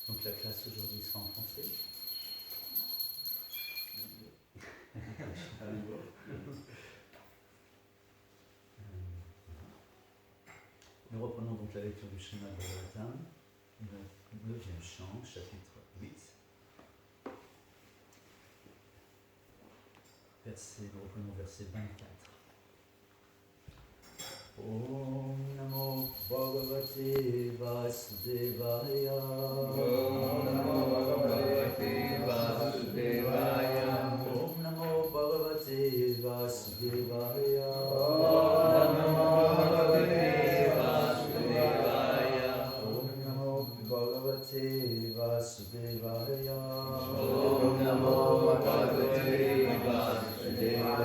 Donc la classe aujourd'hui sera en français. Nous reprenons donc la lecture du Srimad Bhagavatam, le 9e chant, chapitre 8. Nous reprenons verset 24. Om Namo Bhagavate Vasudevaya. Om Namo Bhagavate Vasudevaya. Om Namo Bhagavate Vasudevaya. Om Namo Bhagavate Vasudevaya. Om Namo Bhagavate Vasudevaya. Om Namo Bhagavate Vasudevaya.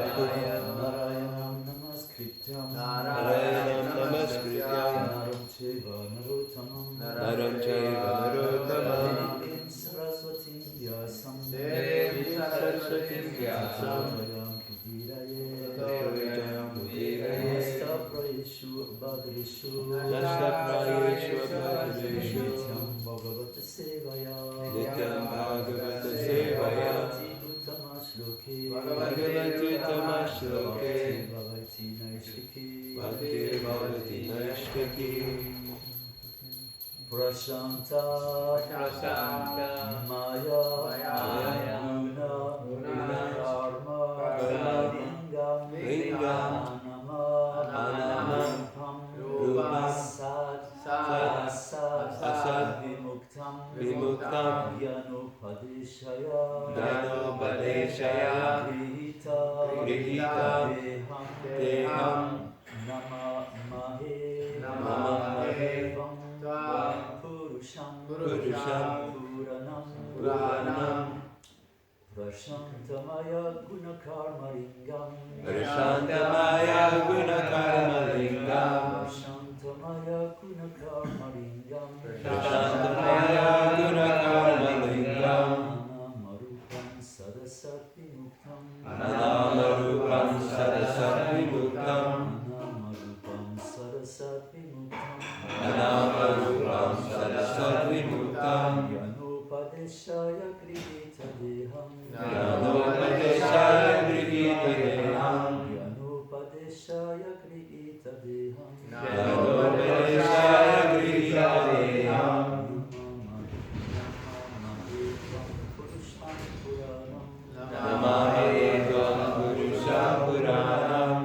Narayanam Namaskrityam Narayanam Namaskrityam Naram Chaiva Narottamam Naram Chaiva Narottamam Devim Saraswatim Vyasam Devim Saraswatim Vyasam Tatvayam Kudiraye Tatvayam Kudiraye Nastaprayeshu Bhadreshu Nastaprayeshu Bhadreshu Nityam Bhagavata Sevaya Nityam Bhagavata Sevaya Shloke Bhagavati Tamashloke Bhagavati Naishiki Bhakti Bhavati Naishtaki Prashanta Prasanta Maya Guna Karma Lingam Lingam Anamam Rupam Sad Asad Vimuktam Dhyanupadeshaya Dhyanupadeshaya Grihita Teham Namamahe Namamahe Tvam Purusham Purusham Puranam Prashantamaya Gunakarma Lingam Prashantamaya Gunakarma Lingam Prashantamaya Gunakarma Lingam Prashantamaya Gunakarma Lingam Anamarupam Sadasat Vimuktam Anamarupam Sadasat Vimuktam Anamarupam Sadasat Vimuktam Anamarupam Sadasat Vimuktam Yanopadeshaya Krihita Deham Yanopadeshaya Grihita Deham Yanopadeshaya Krihita Deham Yanopadeshaya Grihita Deham Namahe Tvam Purusham Puranam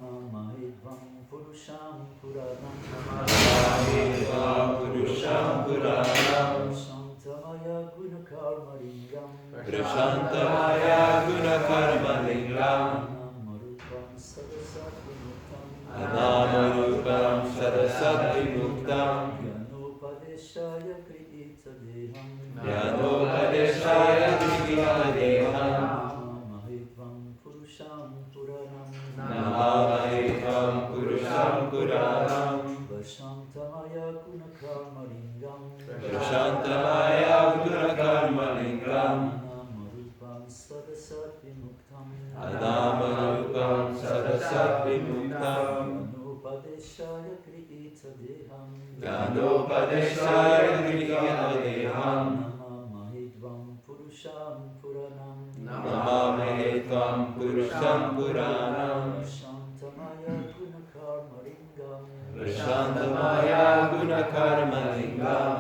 Namahe Tvam Purusham Puranam Namahe Tvam Purusham Puranam Shantamaya Gunakarma Lingam Prashantamaya Gunakarma Lingam Anamarupam Sadasat Vimuktam Anamarupam Sadasat Vimuktam Yanopadeshaya Krihita Deham Yanopadeshaya Grihita Deham Namahe Tvam Purusham Puranam Namahe Tvam Purusham Puranam Vashantamaya Gunakarma Lingam Prashantamaya Gunakarma Lingam Anamarupam Sadasat Vimuktam Anamarupam Sadasat Vimuktam Yanopadeshaya Krihita Deham Yanopadeshaya Grihita Deham Namahe Tvam Purusham Puranam Namahe Tvam Purusham Puranam Shantamaya Gunakarma Lingam Prashantamaya Gunakarma Lingam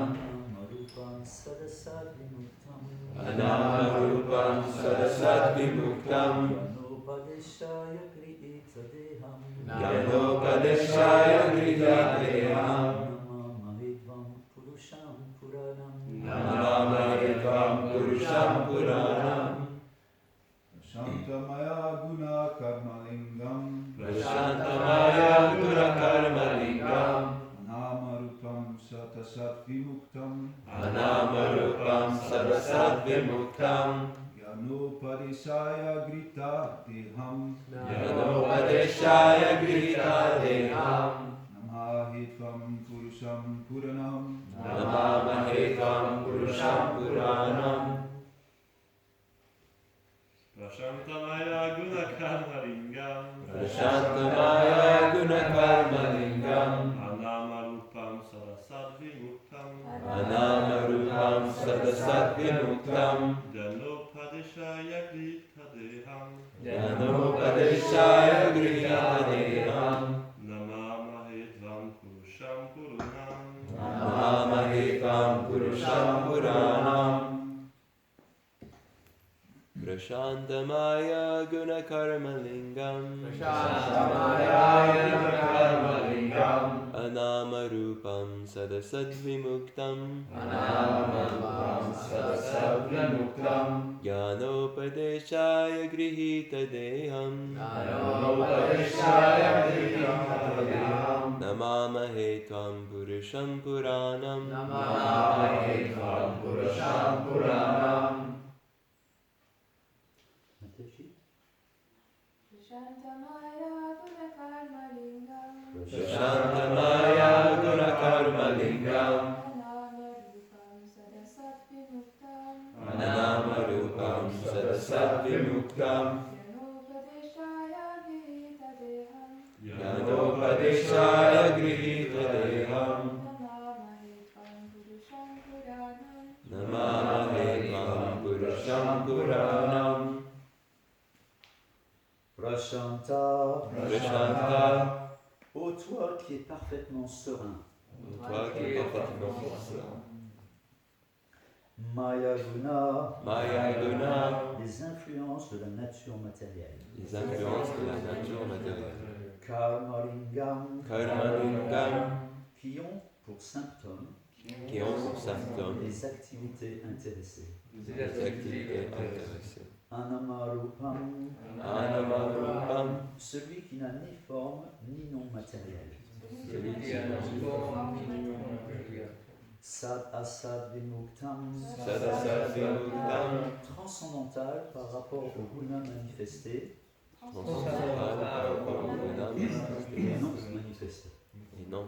Anamarupam Sadasat Vimuktam Anamarupam Sadasat Vimuktam Yanopadeshaya Krihita Deham Yanopadeshaya Grihita Deham Namahe Tvam Purusham Puranam Namahe Tvam Purusham Puranam Prashantamaya guna karmalingam. Prashantamaya Gunakarmalingam. Anamarupam satasat vimuktam. Anamarupam Sadasat Vimuktam. Yanopadisaya grita deham. Yanopadeshaya Grita Deham. Namahitvam purusham puranam. Namamahe Tvam Purusham Puranam. Prashantamaya Gunakarmalingam. Prashantamaya Gunakarmalingam. Anamarupam Sarasat Vimuktam. Anamarupam Sadasat Vimuktam. Janopadeshaya Grita Deham. Yanopadeshaya Grita Deham. Namamahe Tvam Purusham Puranam. Namamahe Tvam Purusham Puranam. Prashantamaya Gunakarmalingam. Prashantamaya Gunakarmalingam. Anamarupam Sadasat Vimuktam. Anamarupam Sadasat Vimuktam. Yanopadeshaya Grihita Deham. Yanopadeshaya Grihita Deham. Namamahe Tvam Purusham Puranam. Namamahe Tvam Purusham Puranam. Mataji. Prashantamaya Gunakarmalingam. Prashantamaya Gunakarmalingam. Anamarupam Sadasat Vimuktam. Anamarupam Sadasat Vimuktam. Yanopadeshaya Grihita Deham. Yanopadeshaya Grihita Deham. Namamahe Tvam Purusham Puranam. Namamahe Tvam Purusham Puranam. Prashanta. Prashanta. Ô toi qui es parfaitement serein. Toi qui es parfaitement serein. Maya Guna. Maya Guna. Les influences de la nature matérielle. Les influences de la nature matérielle. Karmalingam. Karmalingam. Qui ont pour symptômes Qui ont pour symptôme les activités intéressées. les activités intéressées. Anamarupam. Anamarupam. Celui qui n'a ni forme ni nom matériel. Celui qui a Sad Asad Vimuktam. Sadasat Vimuktam. Transcendantal par rapport au guna manifesté Transcendantal par rapport au Guna et non manifesté. et non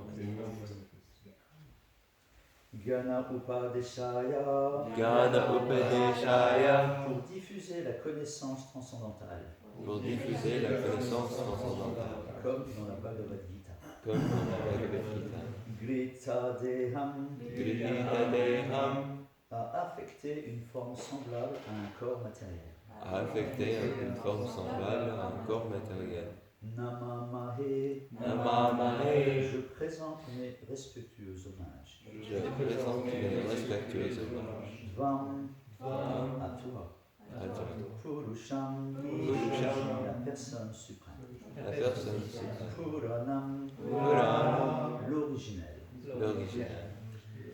Gana Upadeshaya. Gana Upadeshaya. Pour diffuser la connaissance transcendantale, Pour diffuser la connaissance transcendantale. comme dans la Bhagavad Gita. Comme dans la Bhagavad Gita. Grita Deham Grihita Deham a affecté une forme semblable à un corps matériel. a affecté une forme semblable à un corps matériel. Namamahe. Namamahe. Je présente mes respectueux hommages. Je présente mes respectueux hommages Dvam. Dvam. À toi. à toi, Purusham. Purusham. La personne suprême. la personne suprême, Puranam. Puranam. L'originel. l'original.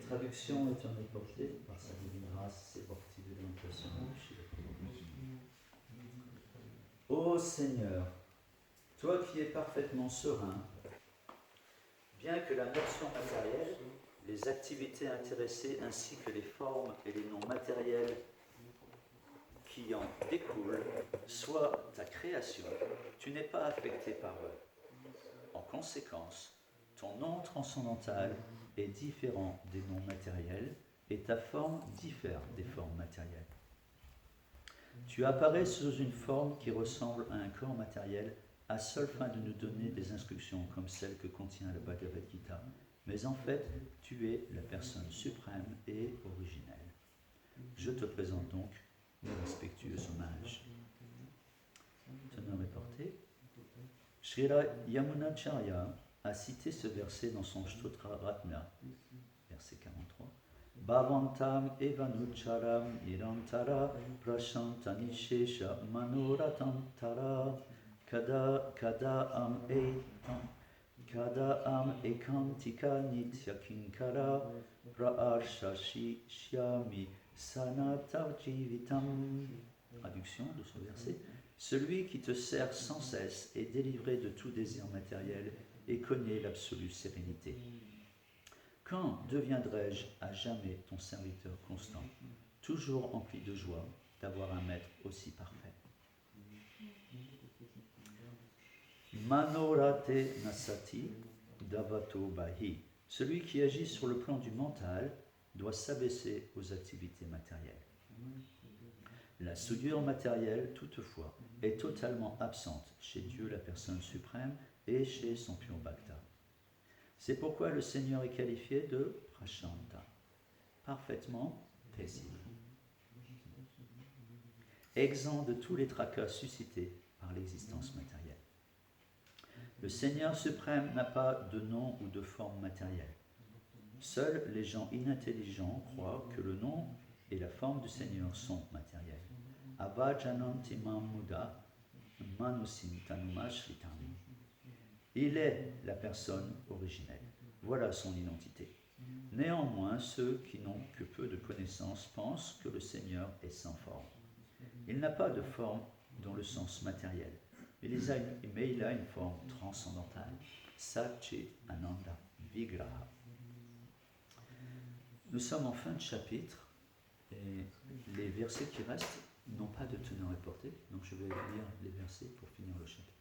Traduction est en portée par sa divine grâce et Bhaktivedanta Swami Srila Prabhupada. Ô Seigneur, toi qui es parfaitement serein, bien que la notion matérielle, les activités intéressées ainsi que les formes et les noms matériels qui en découlent soient ta création, tu n'es pas affecté par eux. En conséquence, ton nom transcendantal est différent des noms matériels et ta forme diffère des formes matérielles. Tu apparais sous une forme qui ressemble à un corps matériel à seule fin de nous donner des instructions comme celles que contient le Bhagavad Gita. Mais en fait, tu es la personne suprême et originelle. Je te présente donc mes respectueux hommages. Teneur est porté. Srila Yamunacharya a cité ce verset dans son Shtotra Ratna, verset 43. Bhavantam evanucharam irantara prashantani shesha manoratantara kada am ekantika nitya kinkara praarshashi shyami sanata jivitam. Traduction de ce verset. Celui qui te sert sans cesse est délivré de tout désir matériel et connaît l'absolue sérénité. Quand deviendrai-je à jamais ton serviteur constant, toujours empli de joie d'avoir un maître aussi parfait? Manorate nasati davato bahi. Celui qui agit sur le plan du mental doit s'abaisser aux activités matérielles. La soudure matérielle, toutefois, est totalement absente chez Dieu, la personne suprême, et chez son pur bhakta. C'est pourquoi le Seigneur est qualifié de prashanta, parfaitement paisible, exempt de tous les tracas suscités par l'existence matérielle. Le Seigneur suprême n'a pas de nom ou de forme matérielle. Seuls les gens inintelligents croient que le nom et la forme du Seigneur sont matériels. Avajanantimam muda manusim tanuma shritam. Il est la personne originelle. Voilà son identité. Néanmoins, ceux qui n'ont que peu de connaissances pensent que le Seigneur est sans forme. Il n'a pas de forme dans le sens matériel, mais il a une forme transcendantale. Satchit Ananda Vigraha. Nous sommes en fin de chapitre et les versets qui restent n'ont pas de teneur et portée, donc je vais lire les versets pour finir le chapitre.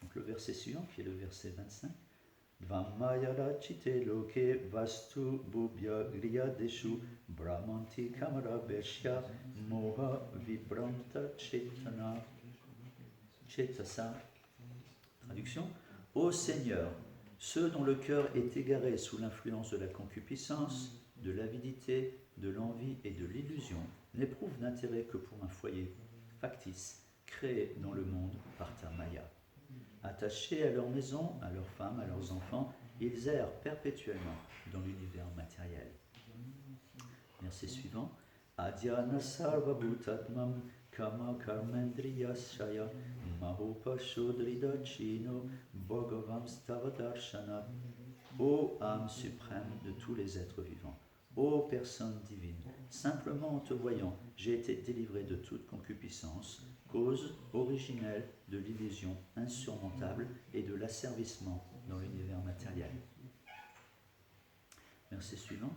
Donc le verset suivant, qui est le verset 25. Dvamayara chite loke vastu bubya griya deshu brahmanti kamara veshya moha vibranta chetasa. Traduction. Ô Seigneur, ceux dont le cœur est égaré sous l'influence de la concupiscence, de l'avidité, de l'envie et de l'illusion n'éprouvent d'intérêt que pour un foyer factice créé dans le monde par ta maya. Attachés à leur maison, à leurs femmes, à leurs enfants, ils errent perpétuellement dans l'univers matériel. Verset suivant. Adyana sarva bhutatmam kama karmendriyasya mahopa shodrida chino bhagavam stavadarshanat. Ô âme suprême de tous les êtres vivants, ô personne divine, simplement en te voyant, j'ai été délivré de toute concupiscence, cause originelle de l'illusion insurmontable et de l'asservissement dans l'univers matériel. Verset suivant.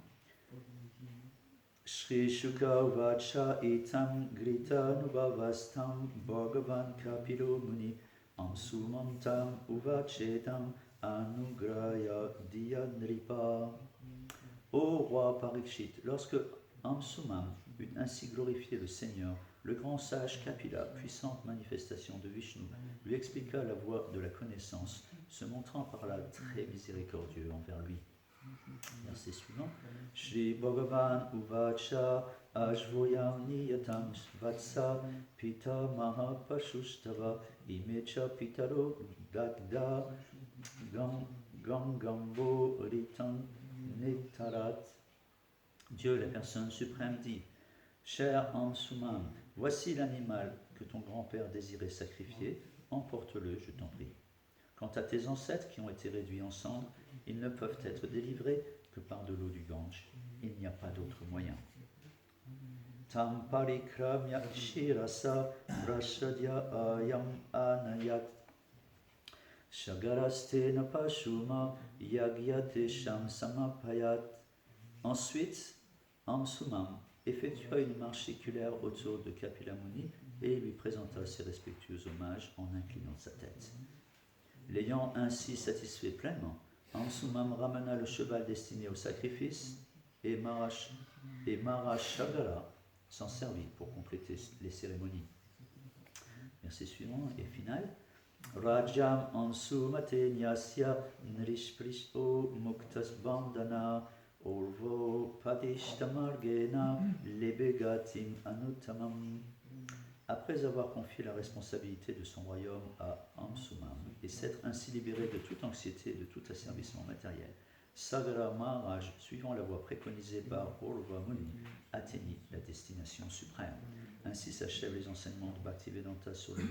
Shri Shuka Vacha Itam Grita Nubhavastam Bhagavan Kapilo Muni Amsumantam Uvachetam Anugraya Diyanripa. Ô roi Parikshit, lorsque Amsumam eut ainsi glorifié le Seigneur, le grand sage Kapila, puissante manifestation de Vishnu, lui expliqua la voie de la connaissance, se montrant par là très miséricordieux envers lui. Verset suivant. Shri Bhagavan Uvacha Ashvoyam Niyatam Vatsa Pita Mahapashustava Imecha Pitaro Dagda Gangambo Ritan Nektarat. Dieu, la personne suprême, dit: Cher Amsumam, voici l'animal que ton grand-père désirait sacrifier, emporte-le, je t'en prie. Quant à tes ancêtres qui ont été réduits en cendres, ils ne peuvent être délivrés que par de l'eau du Gange. Il n'y a pas d'autre moyen. Tam parikramya shirasa prashadya ayam anayat shagarastena pashuma yagyatesham samapayat. Ensuite, Amsumam effectua une marche séculaire autour de Kapila Muni et lui présenta ses respectueux hommages en inclinant sa tête. L'ayant ainsi satisfait pleinement, Amsumam ramena le cheval destiné au sacrifice et Marashagara s'en servit pour compléter les cérémonies. Verset suivant et final. Rajam Amsumate Nyasya Nrishprishto Muktas Bandana Orvo Padishtamargena Lebegatim Anutamam. Après avoir confié la responsabilité de son royaume à Amsumam et s'être ainsi libéré de toute anxiété et de tout asservissement matériel, Sagara Maharaj, suivant la voie préconisée par Urva Muni, atteignit la destination suprême. Ainsi s'achèvent les enseignements de Bhaktivedanta sur le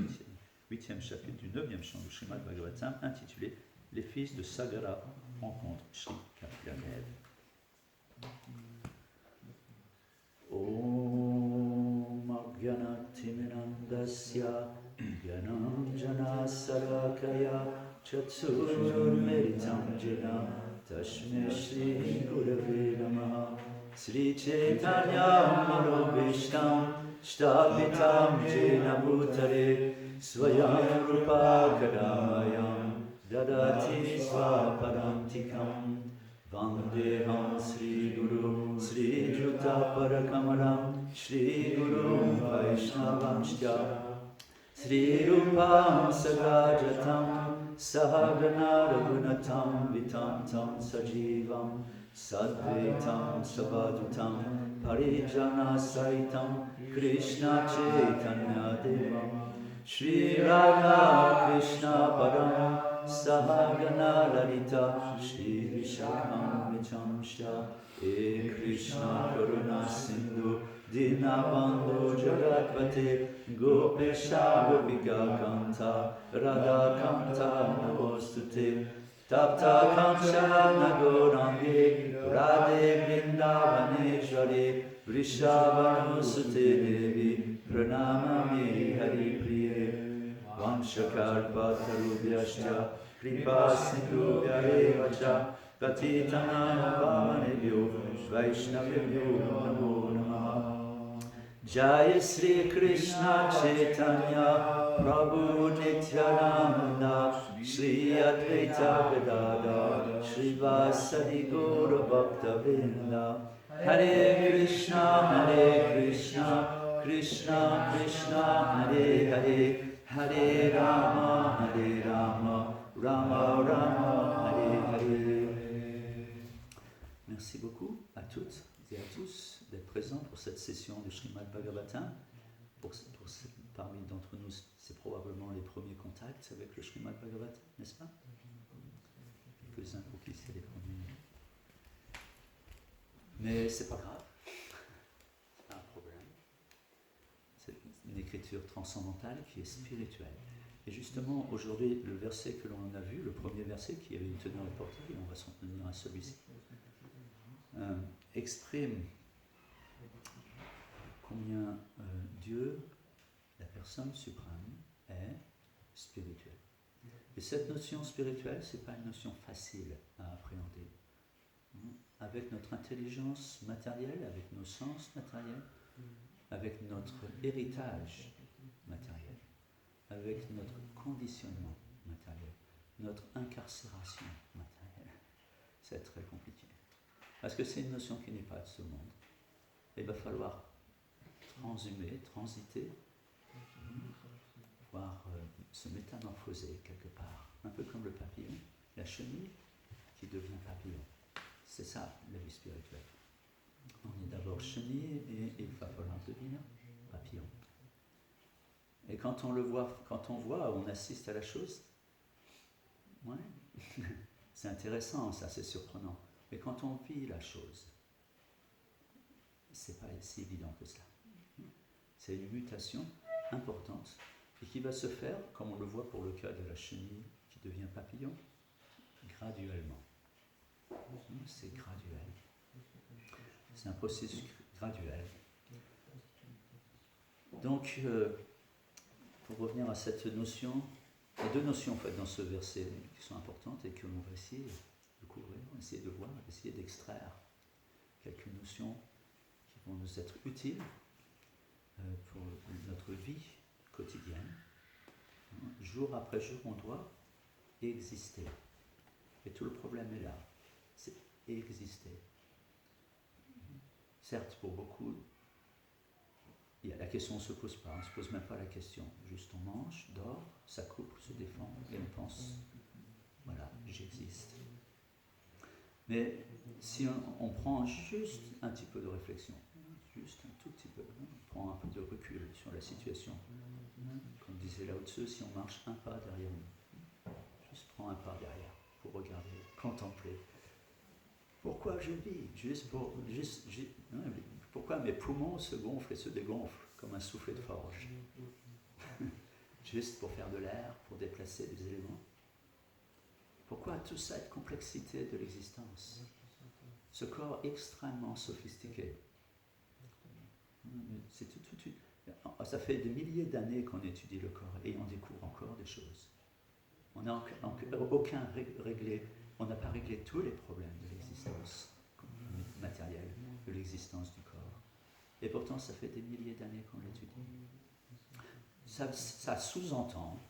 8e chapitre du 9e chant du Srimad Bhagavatam, intitulé Les fils de Sagara rencontrent Shri Kapiladev. Om Agyanat Timirandasya Gyananjana Sarakaya Chaturmeritam Jena Tashme Shri Gurave Namaha Sri Chaitanya Manobishtam Shtapitam Jena Bhutare Swayam Rupa Kadamayam Dadati Swapadantikam Vandeham Sri Guru Sri Juta Parakamaram Sri Guru Vaishnavanscha Sri Rupam Sagajatam Sahagana Raghunatam Vitam Tam Sajivam Sadvaitam Savadutam Parijana Saitam Krishna Chaitanya Devam Shri Radha Krishna Padam Sahagana Lalita Shri Vishakam Vichamsha E Krishna Karuna Sindhu Dinabandhu Jagatpate Gopesha Gopika Kanta Radha Kanta Namostute Tapta Kanchana Gaurangi Radhe Vrindavaneshwari Vrishabhanusute Devi Pranamami Hari Priye Vanchakarpatarubhyascha Kripa Sindhubhya Evacha Patitanam Pavanebhyo Vaishnavebhyo Namo Namaha Jaya Sri Krishna Chaitanya Prabhu Nityananda Shri Advaita Gadadhar Shri Vasadi Gaura Bhakta Vrinda Hare Krishna Krishna Krishna Hare Hare Hare Rama Rama Rama Hare Hare. Merci beaucoup à toutes et à tous d'être présents pour cette session du Srimad Bhagavatam. Parmi d'entre nous, c'est probablement les premiers contacts avec le Srimad Bhagavatam, n'est-ce pas? Quelques-uns pour qui c'est les premiers. Mais c'est pas grave, c'est pas un problème. C'est une écriture transcendantale qui est spirituelle. Et justement, aujourd'hui, le verset que l'on a vu, le premier verset qui avait une teneur et portée, et on va s'en tenir à celui-ci, exprime combien Dieu, la personne suprême, est spirituelle. Et cette notion spirituelle, ce n'est pas une notion facile à appréhender. Avec notre intelligence matérielle, avec nos sens matériels, avec notre héritage matériel, avec notre conditionnement matériel, notre incarcération matérielle, c'est très compliqué. Parce que c'est une notion qui n'est pas de ce monde. Il va falloir transhumer, transiter, voire se métamorphoser quelque part. Un peu comme le papillon, la chenille qui devient papillon. C'est ça la vie spirituelle. On est d'abord chenille et il va falloir devenir papillon. Et quand on le voit, on assiste à la chose, ouais, c'est intéressant, ça, c'est surprenant. Mais quand on vit la chose, c'est pas si évident que cela. C'est une mutation importante et qui va se faire, comme on le voit pour le cas de la chenille qui devient papillon, graduellement. C'est graduel. C'est un processus graduel. Donc, pour revenir à cette notion, il y a deux notions en fait dans ce verset qui sont importantes et que l'on va essayer de couvrir, essayer de voir, essayer d'extraire quelques notions qui vont nous être utiles pour notre vie quotidienne. Jour après jour, on doit exister. Et tout le problème est là, c'est exister. Certes, pour beaucoup, la question ne se pose pas, on ne se pose même pas la question. Juste on mange, dort, s'accouple, se défend et on pense, voilà, j'existe. Mais si on prend juste un petit peu de réflexion, juste un tout petit peu, on prend un peu de recul sur la situation, comme disait Lao Tzu, si on marche un pas derrière nous, juste prends un pas derrière pour regarder, contempler. Pourquoi je vis? Pourquoi mes poumons se gonflent et se dégonflent comme un soufflet de forge? Juste pour faire de l'air, pour déplacer des éléments. Pourquoi toute cette complexité de l'existence? Ce corps extrêmement sophistiqué. C'est Ça fait des milliers d'années qu'on étudie le corps et on découvre encore des choses. On n'a on n'a pas réglé tous les problèmes de l'existence matérielle, de l'existence du corps. Et pourtant, ça fait des milliers d'années qu'on l'étudie. Ça sous-entend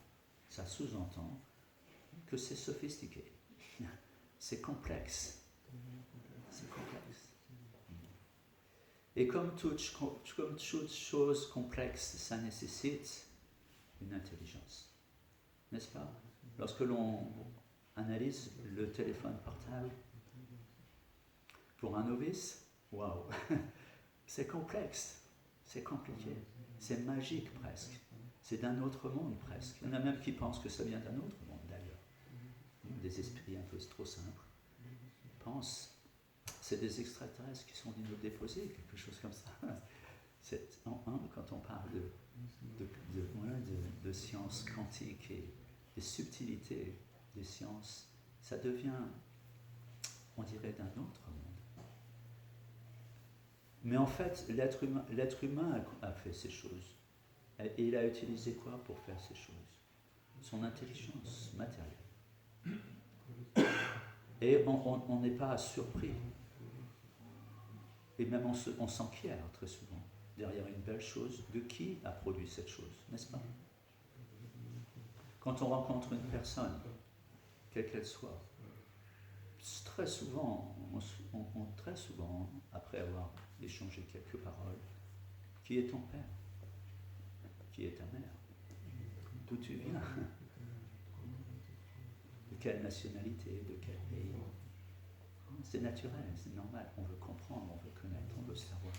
que c'est sophistiqué, c'est complexe. C'est complexe. Et comme toute chose complexe, ça nécessite une intelligence. N'est-ce pas? Lorsque l'on analyse le téléphone portable, pour un novice, waouh, c'est complexe, c'est compliqué, c'est magique presque, c'est d'un autre monde presque. Il y en a même qui pensent que ça vient d'un autre monde d'ailleurs. Des esprits un peu trop simples pensent, c'est des extraterrestres qui sont venus nous déposer, quelque chose comme ça. Quand on parle de sciences quantiques et des subtilités des sciences, ça devient, on dirait, d'un autre monde. Mais en fait, l'être humain a fait ces choses. Et il a utilisé quoi pour faire ces choses? Son intelligence matérielle. Et on n'est pas surpris. Et même on s'enquiert très souvent derrière une belle chose. De qui a produit cette chose, n'est-ce pas? Quand on rencontre une personne, quelle qu'elle soit, très souvent, après avoir échangé quelques paroles, qui est ton père? Qui est ta mère? D'où tu viens? De quelle nationalité? De quel pays? C'est naturel, c'est normal. On veut comprendre, on veut connaître, on veut savoir.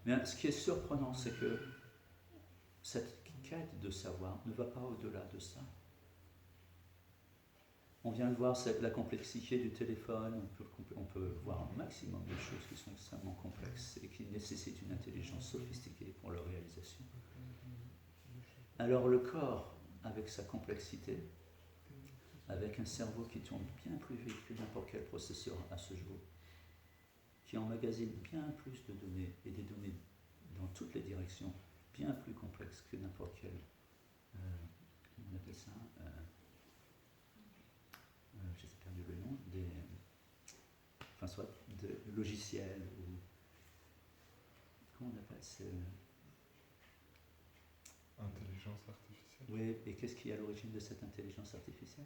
Mais ce qui est surprenant, c'est que cette quête de savoir ne va pas au-delà de ça. On vient de voir la complexité du téléphone, on peut voir un maximum de choses qui sont extrêmement complexes et qui nécessitent une intelligence sophistiquée pour leur réalisation. Alors le corps, avec sa complexité, avec un cerveau qui tourne bien plus vite que n'importe quel processeur à ce jour, qui emmagasine bien plus de données, et des données dans toutes les directions, bien plus complexes que n'importe quel, comment on appelle ça, j'ai perdu le nom, soit de logiciels, ou comment on appelle ça? Intelligence artificielle. Oui, et qu'est-ce qui est à l'origine de cette intelligence artificielle?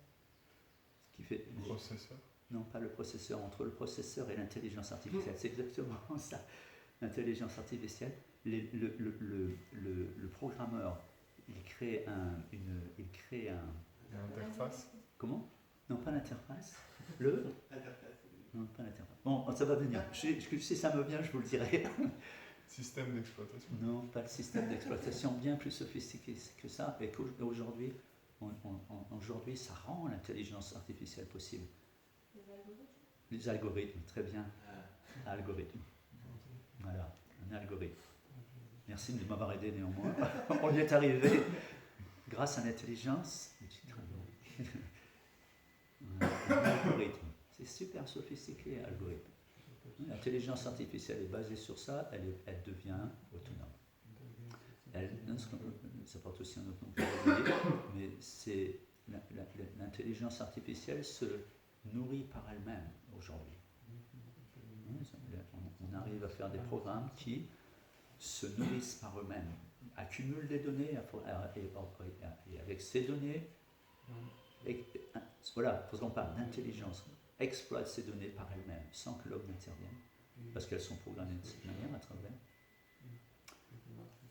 Ce qui fait... Processeur. Non, pas le processeur, entre le processeur et l'intelligence artificielle, c'est exactement ça. L'intelligence artificielle, le programmeur, il crée une Interface. Comment? Non, pas l'interface. Non, pas l'interface. Bon, ça va venir. Si ça me vient, je vous le dirai. Système d'exploitation. Non, pas le système d'exploitation, bien plus sophistiqué que ça, et qu'aujourd'hui, aujourd'hui, ça rend l'intelligence artificielle possible. Les algorithmes, très bien. Algorithme. Voilà, un algorithme. Merci de m'avoir aidé néanmoins. On y est arrivé grâce à l'intelligence. Un algorithme. C'est super sophistiqué, algorithme. L'intelligence artificielle est basée sur ça, elle devient autonome. Ça porte aussi un autre nom que j'ai oublié, mais c'est l'intelligence artificielle se nourrit par elle-même aujourd'hui. On arrive à faire des programmes qui se nourrissent par eux-mêmes, accumulent des données et avec ces données, voilà, parce qu'on parle d'intelligence, exploite ces données par elles-mêmes sans que l'homme n'intervienne, parce qu'elles sont programmées de cette manière à travers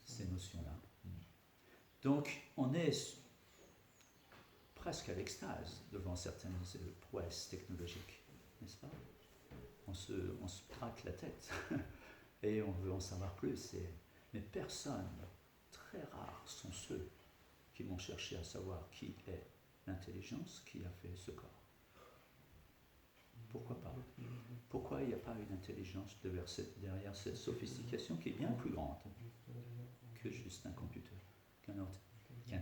ces notions-là. Donc on est presque à l'extase devant certaines prouesses technologiques, n'est-ce pas? On se craque la tête et on veut en savoir plus. Mais personne, très rares sont ceux qui vont chercher à savoir qui est l'intelligence qui a fait ce corps. Pourquoi pas? Pourquoi il n'y a pas une intelligence derrière cette sophistication qui est bien plus grande que juste un computer, qu'un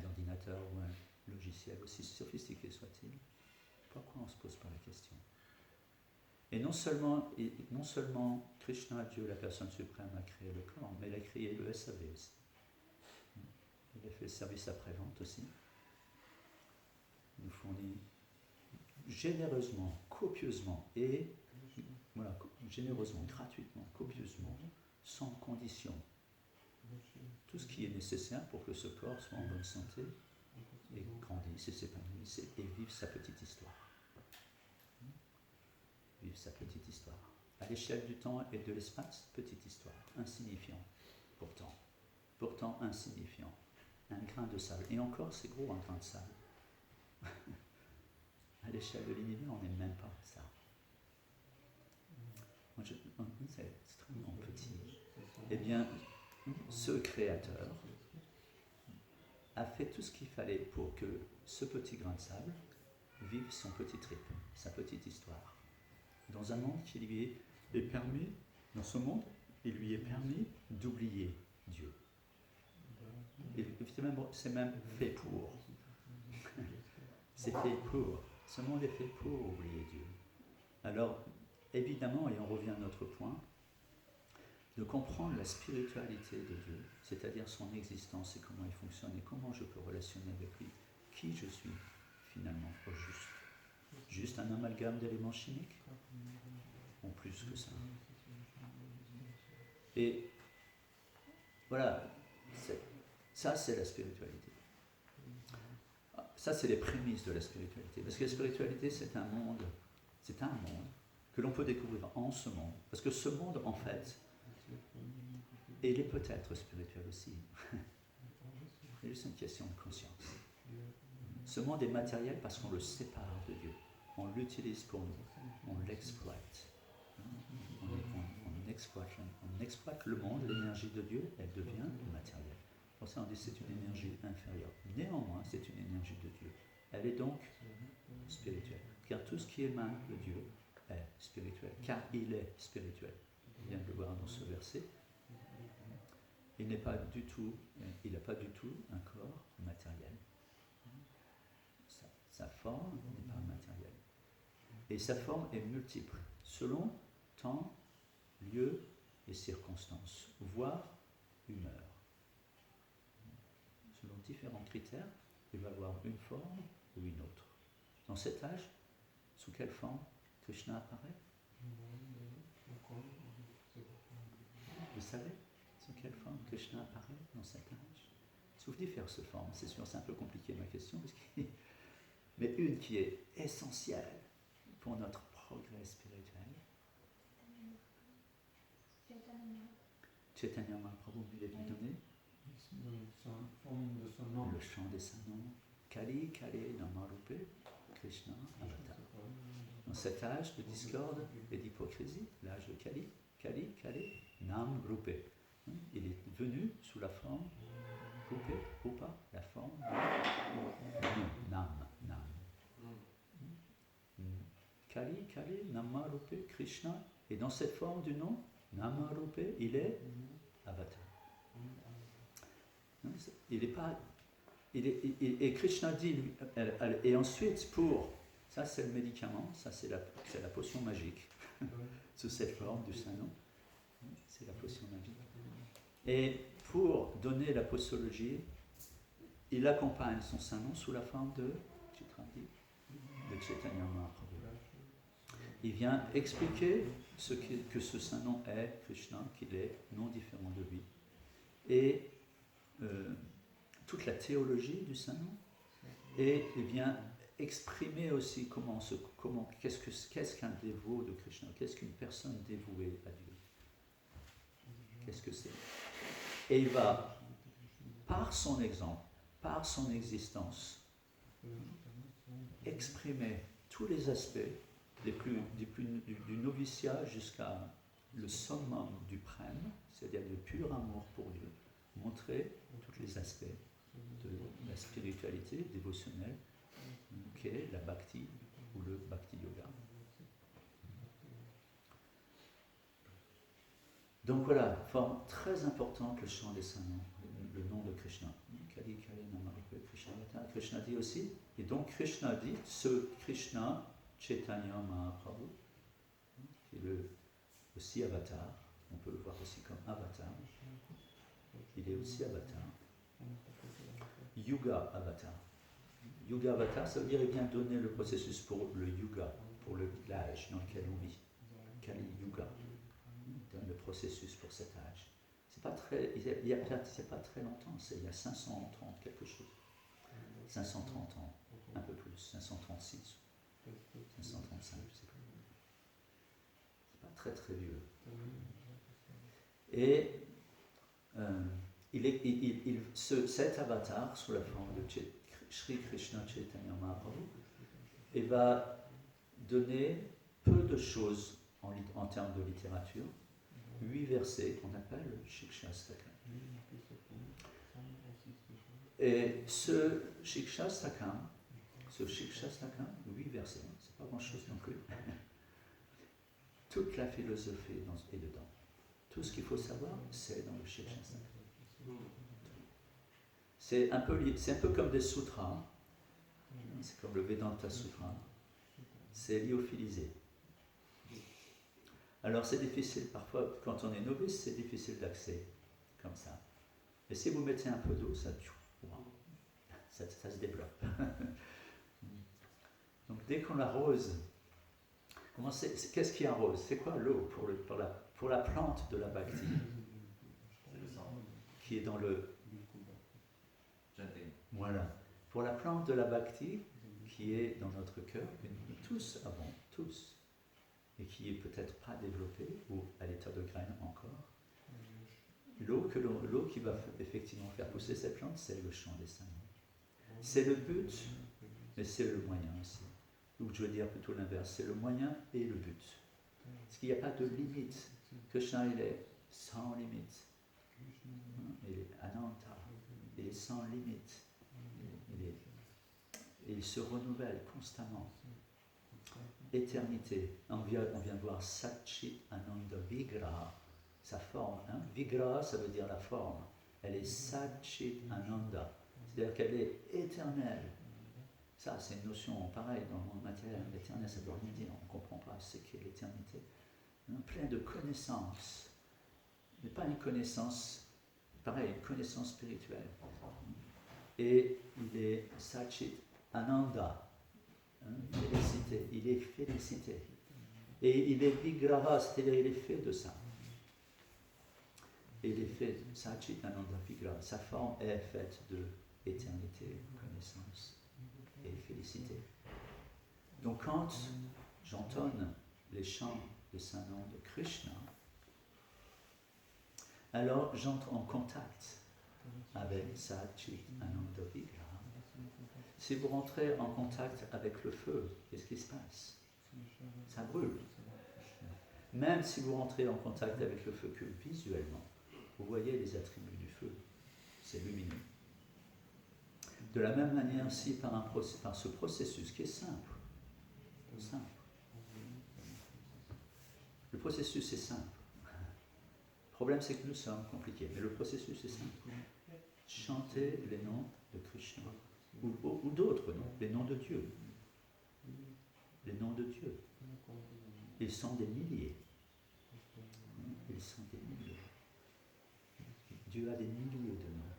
ordinateur ou un logiciel, aussi sophistiqué soit-il? Pourquoi on ne se pose pas la question? Et non seulement Krishna, Dieu, la personne suprême, a créé le corps, mais il a créé le SAV. fait le service après-vente aussi, nous fournit généreusement, copieusement et voilà, généreusement, gratuitement, copieusement, sans condition, tout ce qui est nécessaire pour que ce corps soit en bonne santé et grandisse et s'épanouisse et vive sa petite histoire. Vive sa petite histoire. À l'échelle du temps et de l'espace, petite histoire, insignifiant, pourtant insignifiant. Un grain de sable. Et encore, c'est gros un grain de sable. À l'échelle de l'univers, on n'est même pas ça. C'est extrêmement petit. Eh bien, ce créateur a fait tout ce qu'il fallait pour que ce petit grain de sable vive son petit trip, sa petite histoire. Dans un monde qui lui est permis, dans ce monde, il lui est permis d'oublier Dieu. Et c'est même fait pour. C'est fait pour. Ce monde est fait pour oublier Dieu. Alors, évidemment, et on revient à notre point, de comprendre la spiritualité de Dieu, c'est-à-dire son existence et comment il fonctionne et comment je peux relationner avec lui, qui je suis finalement au juste. Juste un amalgame d'éléments chimiques ou plus que ça. Et voilà, ça c'est la spiritualité. Ça c'est les prémices de la spiritualité. Parce que la spiritualité c'est un monde que l'on peut découvrir en ce monde. Parce que ce monde en fait, et il est peut-être spirituel aussi. C'est juste une question de conscience. Ce monde est matériel parce qu'on le sépare de Dieu. On l'utilise pour nous. On l'exploite. On exploite le monde, l'énergie de Dieu, elle devient matérielle. Pour ça on dit que c'est une énergie inférieure. Néanmoins, c'est une énergie de Dieu. Elle est donc spirituelle. Car tout ce qui émane de Dieu est spirituel. Car il est spirituel. On vient de le voir dans ce verset. Il n'a pas du tout un corps matériel. Sa forme n'est pas matérielle. Et sa forme est multiple, selon temps, lieu et circonstances, voire humeur. Selon différents critères, il va avoir une forme ou une autre. Dans cet âge, sous quelle forme Krishna apparaît? Vous savez sous quelle forme Krishna apparaît dans cet âge? Sous diverses formes, c'est sûr, c'est un peu compliqué ma question, mais une qui est essentielle pour notre progrès spirituel. Chaitanya Mahaprabhu lui est donné le chant des saints noms. Kali, Kali, Namarupe, Krishna, Avatar. Dans cet âge de discorde et d'hypocrisie, l'âge de Kali, Kali, Kali, Nam Rupe. Il est venu sous la forme Rupe, Rupa, la forme Nam. Kali, Kali, Namarupe, Krishna. Et dans cette forme du nom, Namarupe, il est Avatar. Et Krishna dit, et ensuite ça c'est le médicament, ça c'est la potion magique, sous cette forme du Saint-Nom, c'est la potion magique. Et pour donner la posologie, il accompagne son Saint-Nom sous la forme de Chaitanya Mahaprabhu. Il vient expliquer que ce Saint-Nom est Krishna, qu'il est non différent de lui. Et toute la théologie du Saint-Nom, et il vient exprimer aussi qu'est-ce qu'un dévot de Krishna, qu'est-ce qu'une personne dévouée à Dieu, qu'est-ce que c'est. Et il va, par son exemple, par son existence, exprimer tous les aspects du noviciat jusqu'à le summum du prème, c'est-à-dire le pur amour pour Dieu, montrer tous les aspects de la spiritualité dévotionnelle qu'est la bhakti ou le bhakti yoga. Donc voilà, forme très importante, le chant des saints noms, le nom de Krishna. Kali Kali Namarupe Krishna. Krishna dit aussi, et donc Krishna dit, ce Krishna, Chaitanya Mahaprabhu, qui est aussi avatar, on peut le voir aussi comme avatar, il est aussi avatar. Yuga Avatar. Yuga Avatar, ça veut dire bien donner le processus pour le Yuga, pour l'âge dans lequel on vit. Kali Yuga, donne le processus pour cet âge. C'est pas très, c'est pas très longtemps, c'est il y a 530 quelque chose. 530 ans, un peu plus, 536, 535, je sais pas. C'est pas très très vieux. Et cet avatar, sous la forme de Sri Krishna Chaitanya Mahaprabhu, il va donner peu de choses en termes de littérature, 8 versets qu'on appelle le Shikshastakam. Et ce Shikshastakam, 8 versets, c'est pas grand chose non plus. Toute la philosophie est dedans. Tout ce qu'il faut savoir, c'est dans le Shikshastakam. C'est un peu comme des sutras, c'est comme le Vedanta Sutra, c'est lyophilisé. Alors c'est difficile, parfois quand on est novice, c'est difficile d'accès, comme ça. Et si vous mettez un peu d'eau, ça se développe. Donc dès qu'on l'arrose, qu'est-ce qui arrose? C'est quoi l'eau pour la plante de la bhakti? C'est le sang. Qui est dans le... Chanting. Voilà. Pour la plante de la bhakti, qui est dans notre cœur, que nous tous avons, tous, et qui est peut-être pas développée, ou à l'état de graine encore, l'eau qui va effectivement faire pousser cette plante, c'est le chant des saints. C'est le but, mais c'est le moyen aussi. Ou je veux dire plutôt l'inverse, c'est le moyen et le but. Parce qu'il n'y a pas de limite. Krishna, il est sans limite. Il est ananta. Il est sans limite. Il se renouvelle constamment. Éternité. On vient de voir Satchit Ananda Vigraha, sa forme. Vigraha, ça veut dire la forme. Elle est Satchit Ananda. C'est-à-dire qu'elle est éternelle. Ça, c'est une notion pareille dans le monde matériel. L'éternel, ça ne veut rien dire. On ne comprend pas ce qu'est l'éternité. Plein de connaissances. Mais pas une connaissance, pareil, une connaissance spirituelle. Et il est Satchit Ananda. Félicité. Il est félicité. Et il est Vigraha, c'est-à-dire il est fait de ça. Et il est fait de Satchit Ananda Vigraha. Sa forme est faite de éternité, connaissance et félicité. Donc quand j'entonne les chants de Saint-Nom de Krishna, alors j'entre en contact avec Satchit Ananda Vigraha. Si vous rentrez en contact avec le feu, qu'est-ce qui se passe? Ça brûle. Même si vous rentrez en contact avec le feu que visuellement, vous voyez les attributs du feu. C'est lumineux. De la même manière aussi par ce processus qui est simple. Le processus est simple. Le problème c'est que nous sommes compliqués, mais le processus est simple. Chantez les noms de Krishna, ou d'autres noms, les noms de Dieu. Les noms de Dieu. Ils sont des milliers. Ils sont des milliers. Dieu a des milliers de noms.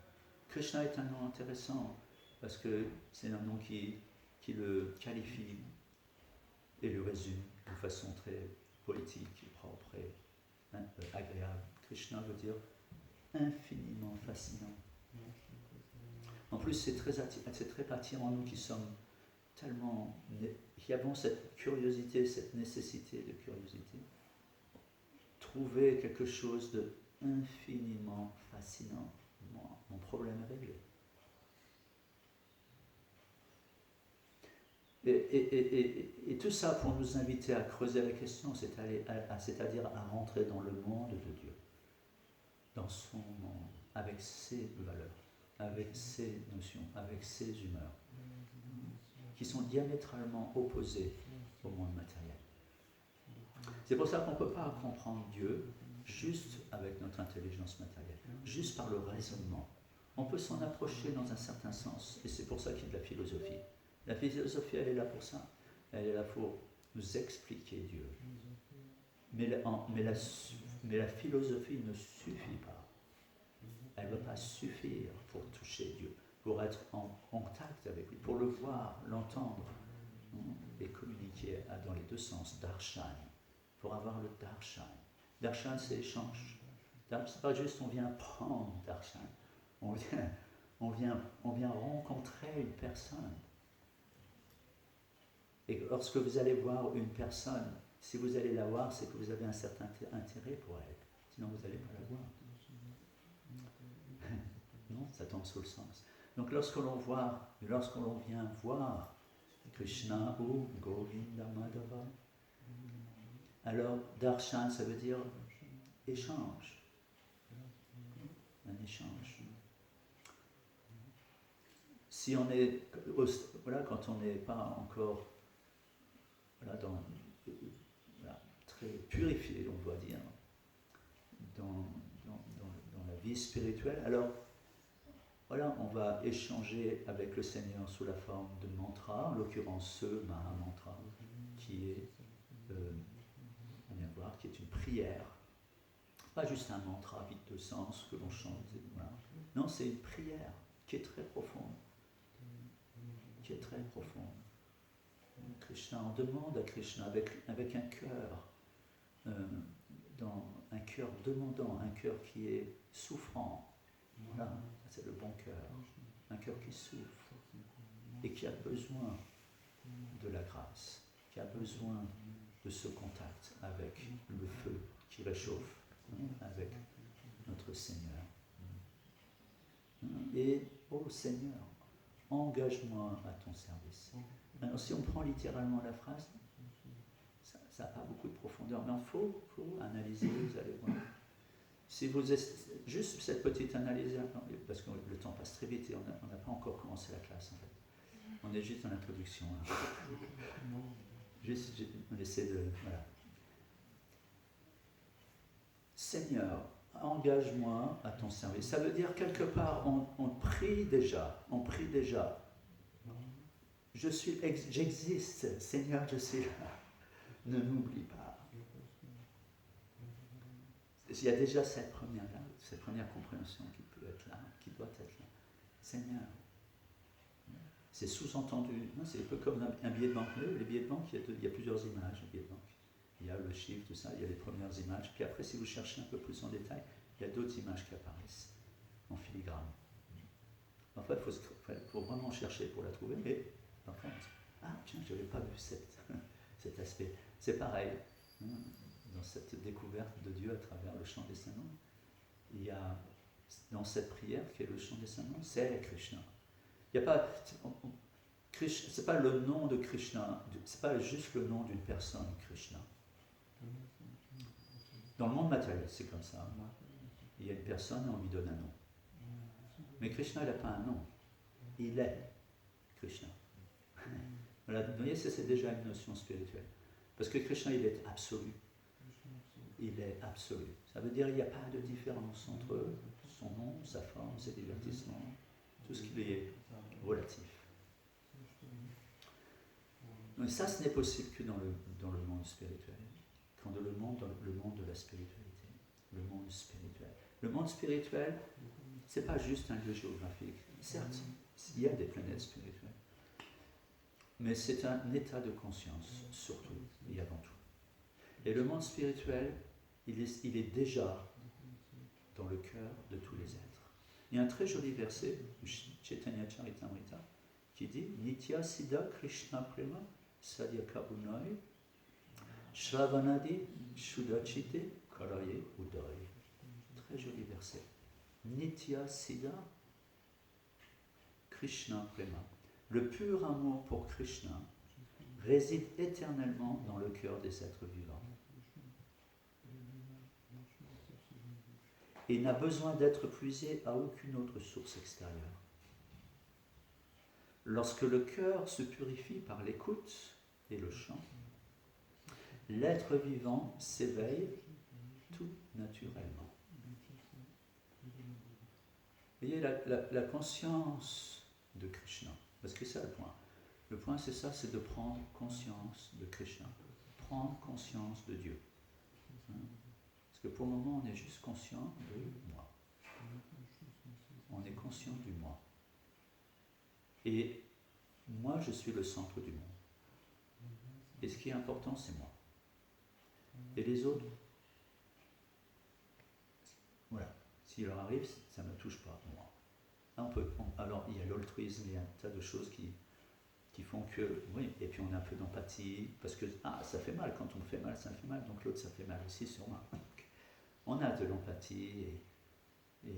Krishna est un nom intéressant parce que c'est un nom qui le qualifie et le résume de façon très poétique, propre et agréable. Krishna veut dire infiniment fascinant. En plus, c'est très attirant, nous qui sommes tellement, qui avons cette curiosité, cette nécessité de curiosité. Trouver quelque chose de infiniment fascinant. Mon problème est réglé. Et tout ça pour nous inviter à creuser la question, c'est-à-dire à rentrer dans le monde de Dieu, dans son monde, avec ses valeurs, avec ses notions, avec ses humeurs, qui sont diamétralement opposées au monde matériel. C'est pour ça qu'on ne peut pas comprendre Dieu juste avec notre intelligence matérielle, juste par le raisonnement. On peut s'en approcher dans un certain sens, et c'est pour ça qu'il y a de la philosophie. La philosophie, elle est là pour ça. Elle est là pour nous expliquer Dieu. Mais la philosophie ne suffit pas. Elle ne va pas suffire pour toucher Dieu. pour être en contact avec lui, pour le voir, l'entendre et communiquer dans les deux sens, darshan, pour avoir le darshan. Darshan, c'est échange. C'est pas juste on vient prendre darshan, on vient rencontrer une personne. Et lorsque vous allez voir une personne, si vous allez la voir, c'est que vous avez un certain intérêt pour elle. Sinon, vous n'allez pas la voir. Non, ça tombe sous le sens. Donc, lorsque l'on vient voir Krishna ou Govinda Madhava, alors darshan, ça veut dire échange. Un échange. Si on est, quand on n'est pas encore très purifié, on doit dire, dans la vie spirituelle, alors on va échanger avec le Seigneur sous la forme de mantra, en l'occurrence ce Maha Mantra, qui est, on vient voir, qui est une prière. Pas juste un mantra vide de sens que l'on chante. Voilà. Non, c'est une prière qui est très profonde. Krishna, on demande à Krishna avec un cœur, un cœur demandant, un cœur qui est souffrant. Voilà, c'est le bon cœur. Un cœur qui souffre et qui a besoin de la grâce, qui a besoin de ce contact avec le feu qui réchauffe, avec notre Seigneur. Et, ô Seigneur, engage-moi à ton service. Alors, si on prend littéralement la phrase, ça n'a pas beaucoup de profondeur, mais il faut analyser, vous allez voir. Si vous juste cette petite analyse, parce que le temps passe très vite et on n'a pas encore commencé la classe en fait. On est juste dans l'introduction. On essaie de... Voilà. Seigneur, engage-moi à ton service. Ça veut dire quelque part, on prie déjà. J'existe, Seigneur, je suis là. Ne m'oublie pas. Il y a déjà cette première compréhension qui peut être là, qui doit être là. Seigneur, c'est sous-entendu. C'est un peu comme un billet de banque. Les billets de banque, il y a plusieurs images, les billets de banque. Il y a le chiffre, tout ça, il y a les premières images. Puis après, si vous cherchez un peu plus en détail, il y a d'autres images qui apparaissent en filigrane. En fait, il faut vraiment chercher pour la trouver. Mais enfin, tiens, je n'avais pas vu cet aspect. C'est pareil. Dans cette découverte de Dieu à travers le chant des saints noms, il y a dans cette prière qui est le chant des saints noms, c'est Krishna. Il n'y a pas, c'est pas le nom de Krishna, c'est pas juste le nom d'une personne, Krishna. Dans le monde matériel, c'est comme ça. Il y a une personne et on lui donne un nom. Mais Krishna, il n'a pas un nom. Il est Krishna. Voilà, vous voyez, c'est déjà une notion spirituelle. Parce que Krishna, il est absolu. Il est absolu. Ça veut dire qu'il n'y a pas de différence entre son nom, sa forme, ses divertissements, tout ce qui est relatif. Mais ça, ce n'est possible que dans le monde spirituel. Dans le monde de la spiritualité. Le monde spirituel. Le monde spirituel, ce n'est pas juste un lieu géographique. Certes, il y a des planètes spirituelles. Mais c'est un état de conscience, surtout et avant tout. Et le monde spirituel, il est déjà dans le cœur de tous les êtres. Il y a un très joli verset du Chaitanya Charitamrita qui dit Nitya Siddha Krishna Prema Sadyaka Unai Shravanadi Shudachite Karaye Uday. Très joli verset. Nitya Siddha Krishna Prema. Le pur amour pour Krishna réside éternellement dans le cœur des êtres vivants. Et n'a besoin d'être puisé à aucune autre source extérieure. Lorsque le cœur se purifie par l'écoute et le chant, l'être vivant s'éveille tout naturellement. Vous voyez, la conscience de Krishna, parce que c'est le point. Le point, c'est ça, c'est de prendre conscience de Krishna, prendre conscience de Dieu. Parce que pour le moment, on est juste conscient de moi. On est conscient du moi. Et moi, je suis le centre du monde. Et ce qui est important, c'est moi. Et les autres, voilà. S'il leur arrive, ça ne me touche pas, moi. Alors, il y a l'altruisme, il y a un tas de choses qui font que, oui, et puis on a un peu d'empathie, parce que, ça fait mal, quand on fait mal, ça fait mal, donc l'autre, ça fait mal aussi sur moi. On a de l'empathie,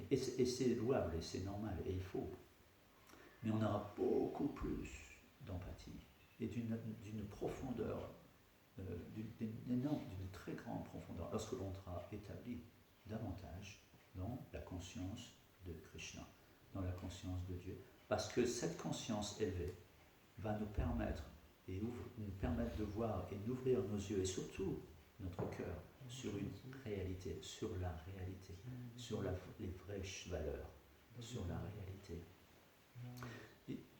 et c'est louable, et c'est normal, et il faut. Mais on aura beaucoup plus d'empathie, et d'une profondeur, d'une très grande profondeur, lorsque l'on sera établi davantage dans la conscience de Krishna, dans la conscience de Dieu. Parce que cette conscience élevée va nous permettre, nous permettre de voir et d'ouvrir nos yeux, et surtout notre cœur, sur une réalité, sur la réalité, sur les vraies valeurs, sur la réalité.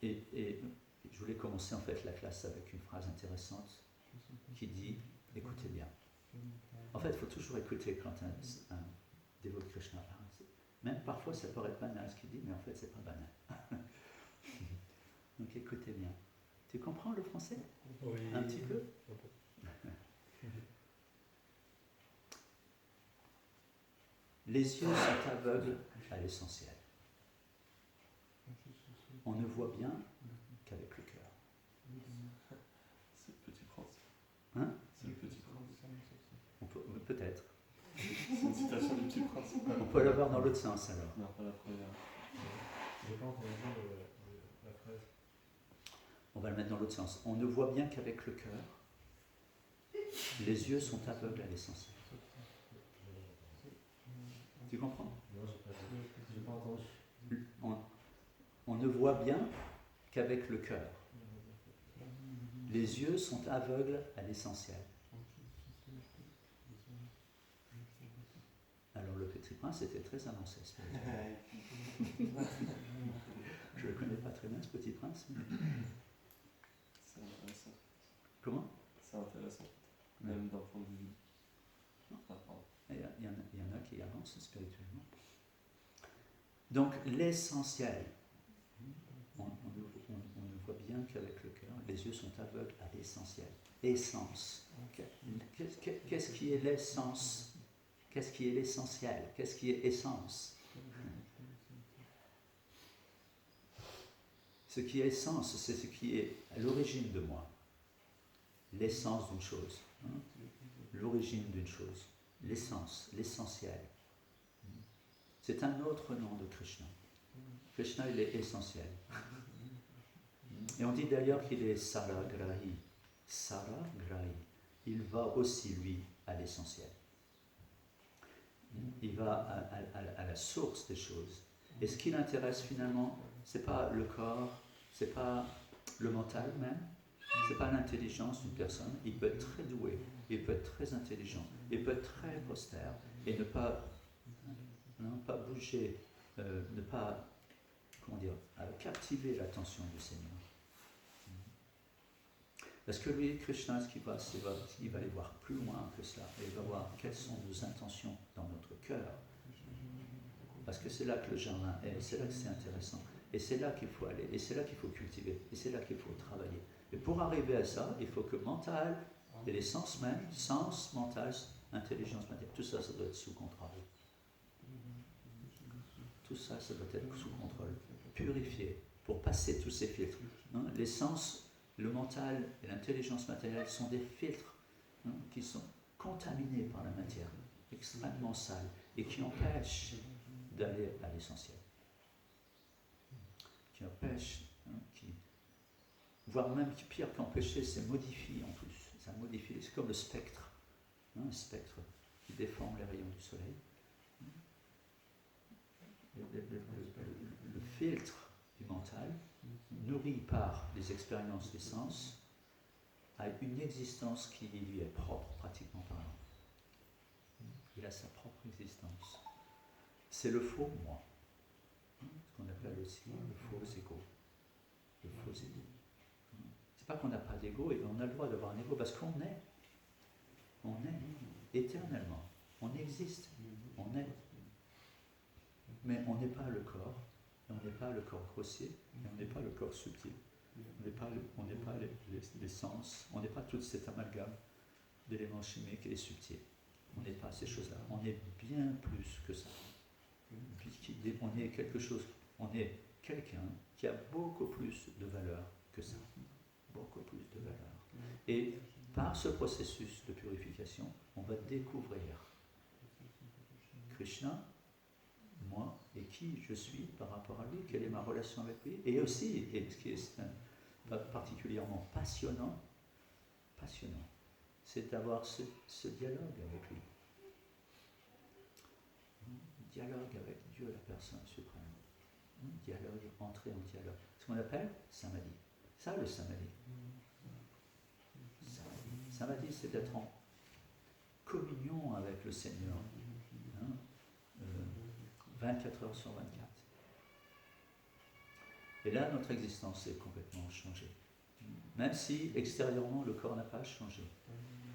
Et je voulais commencer en fait la classe avec une phrase intéressante qui dit, écoutez bien. En fait, il faut toujours écouter quand un dévot de Krishna parle. Même parfois, ça peut être banal ce qu'il dit, mais en fait, c'est pas banal. Donc, écoutez bien. Tu comprends le français? Oui. Un petit peu? Les yeux sont aveugles à l'essentiel. On ne voit bien qu'avec le cœur. C'est le Petit Prince. Hein? C'est le Petit Prince. Peut-être. C'est une citation du Petit Prince. On peut l'avoir dans l'autre sens alors. Non, pas la première. Je pense qu'on va voir la phrase. On va le mettre dans l'autre sens. On ne voit bien qu'avec le cœur. Les yeux sont aveugles à l'essentiel. Tu comprends? Non, j'ai pas entendu. On ne voit bien qu'avec le cœur. Les yeux sont aveugles à l'essentiel. Alors le Petit Prince était très avancé. Je ne le connais pas très bien, ce Petit Prince. Mais... C'est intéressant. Comment? C'est intéressant. Même d'un point de vue. Il y en a qui avancent spirituellement. Donc l'essentiel, on ne voit bien qu'avec le cœur, les yeux sont aveugles à l'essentiel. Essence. Qu'est-ce qui est l'essence? Qu'est-ce qui est l'essentiel? Qu'est-ce qui est essence? Ce qui est essence, c'est ce qui est à l'origine de moi. L'essence d'une chose. L'origine d'une chose. L'essence, l'essentiel. C'est un autre nom de Krishna. Krishna, il est essentiel. Et on dit d'ailleurs qu'il est Saragrahi. Saragrahi. Il va aussi, lui, à l'essentiel. Il va à la source des choses. Et ce qui l'intéresse finalement, ce n'est pas le corps, ce n'est pas le mental même, ce n'est pas l'intelligence d'une personne. Il peut être très doué, il peut être très intelligent, il peut être très austère et ne pas bouger, ne pas, captiver l'attention du Seigneur. Parce que lui, Krishna, ce qu'il va, il va aller voir plus loin que cela. Et il va voir quelles sont nos intentions dans notre cœur. Parce que c'est là que le jardin est, c'est là que c'est intéressant. Et c'est là qu'il faut aller, et c'est là qu'il faut cultiver, et c'est là qu'il faut travailler. Et pour arriver à ça, il faut que mental, et les sens même, sens, mental, intelligence matérielle, tout ça, ça doit être sous contrôle. Tout ça, ça doit être sous contrôle. Purifié, pour passer tous ces filtres. Les sens, le mental et l'intelligence matérielle sont des filtres qui sont contaminés par la matière, extrêmement sales, et qui empêchent d'aller à l'essentiel. Qui empêchent, voire même pire qu'empêcher, c'est modifier en plus. Ça modifie, c'est comme le spectre, un spectre qui déforme les rayons du soleil. Le filtre du mental, nourri par les expériences des sens, a une existence qui lui est propre, pratiquement parlant. Il a sa propre existence. C'est le faux moi, ce qu'on appelle aussi le faux ego. Le faux ego. C'est pas qu'on n'a pas d'ego, et on a le droit d'avoir un ego, parce qu'on est. On est éternellement. On existe. On est. Mais on n'est pas le corps, et on n'est pas le corps grossier, et on n'est pas le corps subtil. On n'est pas, les sens, on n'est pas tout cet amalgame d'éléments chimiques et subtils. On n'est pas ces choses-là. On est bien plus que ça. On est quelque chose, on est quelqu'un qui a beaucoup plus de valeur que ça. Beaucoup plus de valeur. Et par ce processus de purification, on va découvrir Krishna, moi, et qui je suis par rapport à lui, quelle est ma relation avec lui, et aussi, et ce qui est particulièrement passionnant, c'est d'avoir ce dialogue avec lui. Dialogue avec Dieu, la personne suprême. Dialogue, entrer en dialogue. Ce qu'on appelle samadhi. Ça, le samadhi. Samadhi, c'est d'être en communion avec le Seigneur. 24 heures sur 24. Et là, notre existence est complètement changée. Même si, extérieurement, le corps n'a pas changé.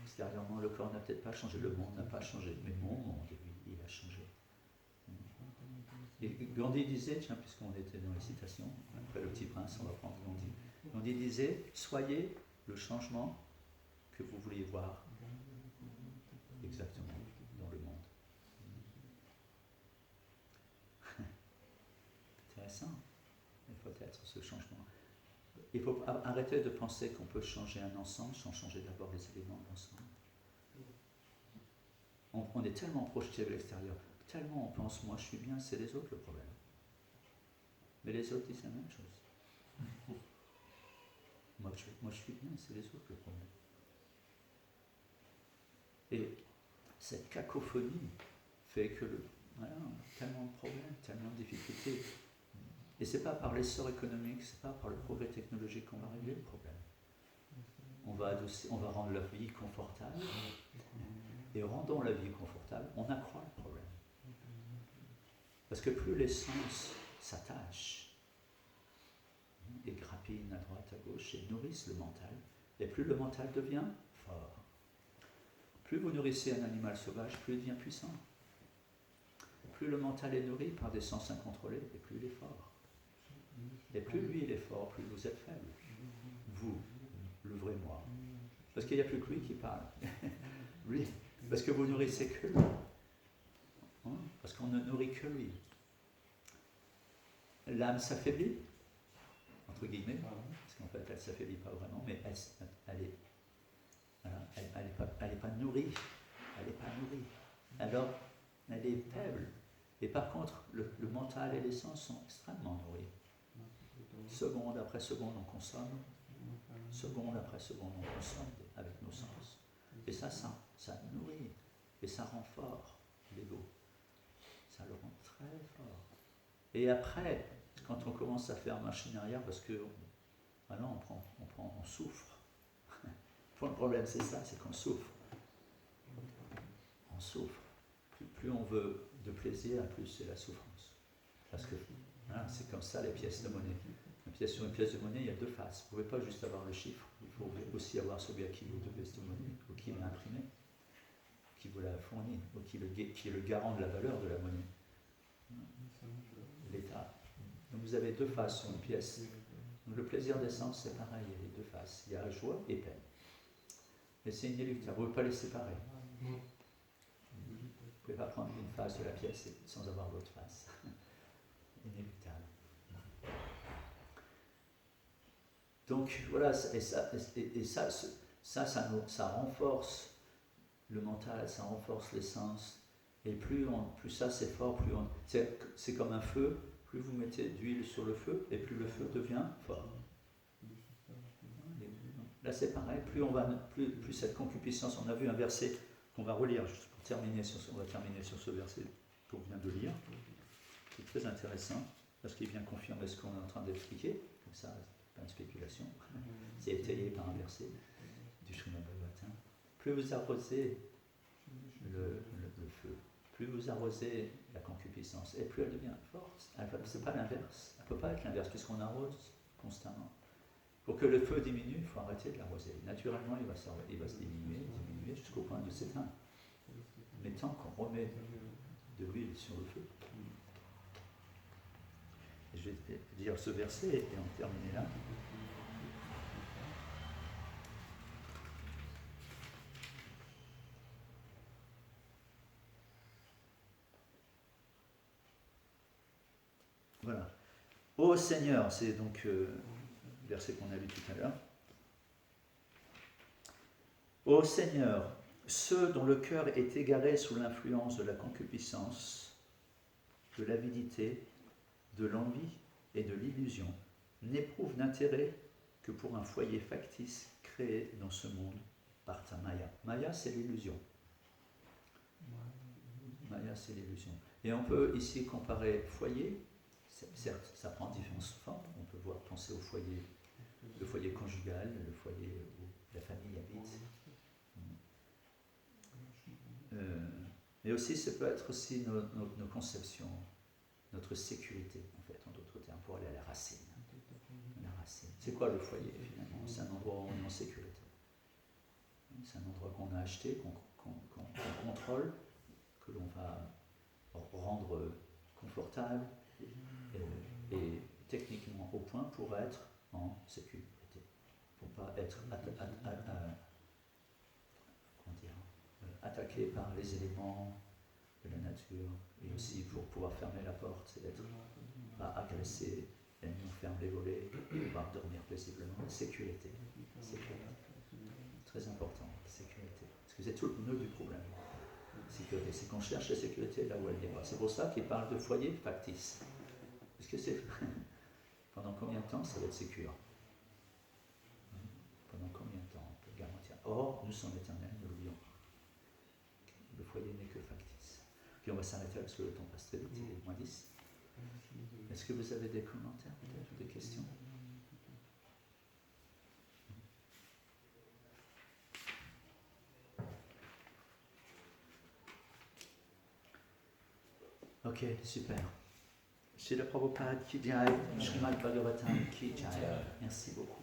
Extérieurement, le corps n'a peut-être pas changé, le monde n'a pas changé. Mais mon monde, lui, il a changé. Et Gandhi disait, tiens, puisqu'on était dans les citations, après le Petit Prince, on va prendre Gandhi. Gandhi disait, soyez le changement que vous vouliez voir exactement dans le monde. Intéressant. Il faut être ce changement. Il faut arrêter de penser qu'on peut changer un ensemble sans changer d'abord les éléments de l'ensemble. On est tellement projeté vers l'extérieur, tellement on pense, moi je suis bien, c'est les autres le problème. Mais les autres disent la même chose. Moi je suis bien, c'est les autres le problème. Et cette cacophonie fait que voilà, tellement de problèmes, tellement de difficultés. Et ce n'est pas par l'essor économique, ce n'est pas par le progrès technologique qu'on va régler le problème. On va rendre la vie confortable, et rendant la vie confortable, on accroît le problème. Parce que plus les sens s'attachent, et grappinent à droite, à gauche, et nourrissent le mental, et plus le mental devient fort. Plus vous nourrissez un animal sauvage, plus il devient puissant. Plus le mental est nourri par des sens incontrôlés, et plus il est fort. Et plus lui il est fort, plus vous êtes faible. Vous, l'ouvrez-moi. Parce qu'il n'y a plus que lui qui parle. Lui. Parce que vous nourrissez que lui. Parce qu'on ne nourrit que lui. L'âme s'affaiblit, entre guillemets, parce qu'en fait elle ne s'affaiblit pas vraiment, mais elle n'est pas nourrie. Elle n'est pas nourrie. Alors, elle est faible. Et par contre, le mental et les sens sont extrêmement nourris. Seconde après seconde, on consomme. Seconde après seconde, on consomme avec nos sens. Et ça nourrit. Et ça rend fort l'ego. Ça le rend très fort. Et après, quand on commence à faire machine arrière, parce que on souffre. Le problème, c'est ça, c'est qu'on souffre. On souffre. Plus on veut de plaisir, plus c'est la souffrance. Parce que c'est comme ça les pièces de monnaie. Sur une pièce de monnaie, il y a deux faces. Vous ne pouvez pas juste avoir le chiffre, il faut aussi avoir celui à qui vous devez cette monnaie, ou qui l'a imprimée, qui vous l'a fournie, ou qui est le garant de la valeur de la monnaie. L'État. Donc vous avez deux faces sur une pièce. Donc le plaisir d'essence, c'est pareil, il y a les deux faces. Il y a joie et peine. Mais c'est inéluctable, vous ne pouvez pas les séparer. Vous ne pouvez pas prendre une face de la pièce sans avoir l'autre face. Inéluctable. Donc voilà, ça renforce le mental, ça renforce les sens. Et plus ça c'est fort, c'est comme un feu, plus vous mettez d'huile sur le feu, et plus le feu devient fort. Là c'est pareil, plus cette concupiscence, on a vu un verset qu'on va relire, juste pour terminer on va terminer sur ce verset qu'on vient de lire, qui est très intéressant, parce qu'il vient confirmer ce qu'on est en train d'expliquer, comme ça, pas une spéculation, c'est étayé par un verset du Srimad Bhagavatam. Plus vous arrosez le feu, plus vous arrosez la concupiscence, et plus elle devient forte. C'est pas l'inverse, elle ne peut pas être l'inverse, puisqu'on arrose constamment. Pour que le feu diminue, il faut arrêter de l'arroser. Naturellement, il va se diminuer jusqu'au point de s'éteindre. Mais tant qu'on remet de l'huile sur le feu, et je vais dire ce verset et on termine là. Voilà. Ô Seigneur, c'est donc le verset qu'on a lu tout à l'heure. Ô Seigneur, ceux dont le cœur est égaré sous l'influence de la concupiscence, de l'avidité, de l'envie et de l'illusion, n'éprouvent d'intérêt que pour un foyer factice créé dans ce monde par ta Maya. Maya, c'est l'illusion. Maya, c'est l'illusion. Et on peut ici comparer foyer. Certes, ça prend différentes formes. On peut penser au foyer, le foyer conjugal, le foyer où la famille habite. Mais aussi, ça peut être aussi nos conceptions, notre sécurité, en fait, en d'autres termes, pour aller à la racine. La racine. C'est quoi le foyer, finalement? C'est un endroit où on est en sécurité. C'est un endroit qu'on a acheté, qu'on contrôle, que l'on va rendre confortable, et techniquement au point pour être en sécurité, pour ne pas être attaqué par les éléments de la nature, et aussi pour pouvoir fermer la porte, c'est d'être pas agressé, et on ferme les volets, pouvoir dormir paisiblement. Sécurité, très important, sécurité, parce que c'est tout le nœud du problème. Sécurité, c'est qu'on cherche la sécurité là où elle n'est pas. C'est pour ça qu'il parle de foyer factice. Parce que c'est pendant combien de temps ça va être sécure? Pendant combien de temps on peut garantir? Or, nous sommes éternels, nous l'oublions. Le foyer n'est que factice. Puis on va s'arrêter parce que le temps passe très vite, il est moins 10. Est-ce que vous avez des commentaires peut-être ou des questions? Ok, super. Srila Prabhupada Ki Jai, Srimad Bhagavatam Ki Jai. Merci beaucoup.